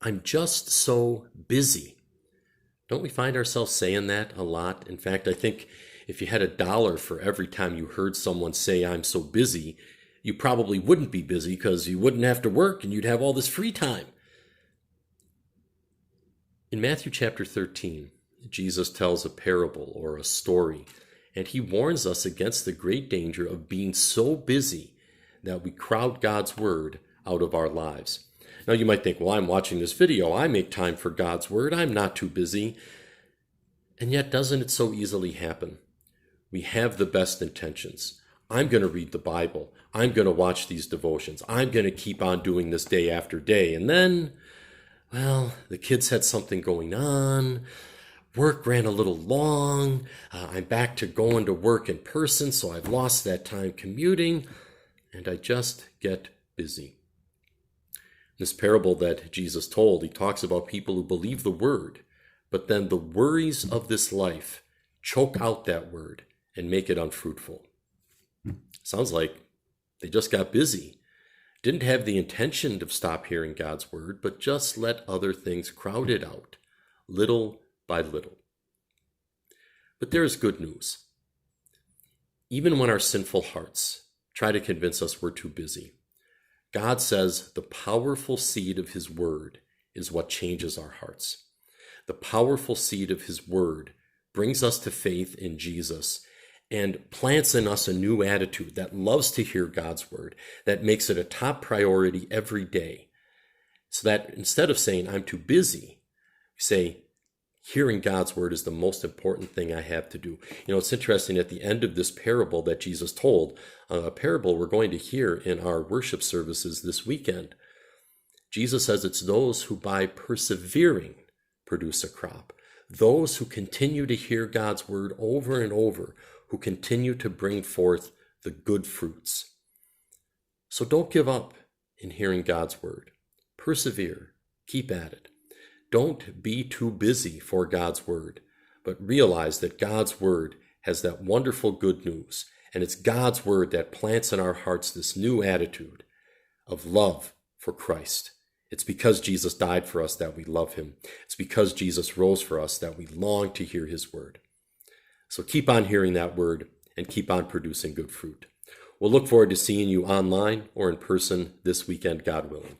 I'm just so busy. Don't we find ourselves saying that a lot? In fact, I think if you had $1 for every time you heard someone say, I'm so busy, you probably wouldn't be busy because you wouldn't have to work and you'd have all this free time. In Matthew chapter 13, Jesus tells a parable or a story, and he warns us against the great danger of being so busy that we crowd God's word out of our lives. Now you might think, well, I'm watching this video. I make time for God's word. I'm not too busy. And yet, doesn't it so easily happen? We have the best intentions. I'm going to read the Bible. I'm going to watch these devotions. I'm going to keep on doing this day after day. And then, well, the kids had something going on. Work ran a little long. I'm back to going to work in person, so I've lost that time commuting. And I just get busy. This parable that Jesus told, he talks about people who believe the word, but then the worries of this life choke out that word and make it unfruitful. Sounds like they just got busy. Didn't have the intention to stop hearing God's word, but just let other things crowd it out, little by little. But there is good news. Even when our sinful hearts try to convince us we're too busy, God says the powerful seed of his word is what changes our hearts. The powerful seed of his word brings us to faith in Jesus and plants in us a new attitude that loves to hear God's word, that makes it a top priority every day. So that instead of saying, I'm too busy, we say, hearing God's word is the most important thing I have to do. You know, it's interesting at the end of this parable that Jesus told, a parable we're going to hear in our worship services this weekend. Jesus says it's those who by persevering produce a crop. Those who continue to hear God's word over and over, who continue to bring forth the good fruits. So don't give up in hearing God's word. Persevere. Keep at it. Don't be too busy for God's word, but realize that God's word has that wonderful good news, and it's God's word that plants in our hearts this new attitude of love for Christ. It's because Jesus died for us that we love him. It's because Jesus rose for us that we long to hear his word. So keep on hearing that word and keep on producing good fruit. We'll look forward to seeing you online or in person this weekend, God willing.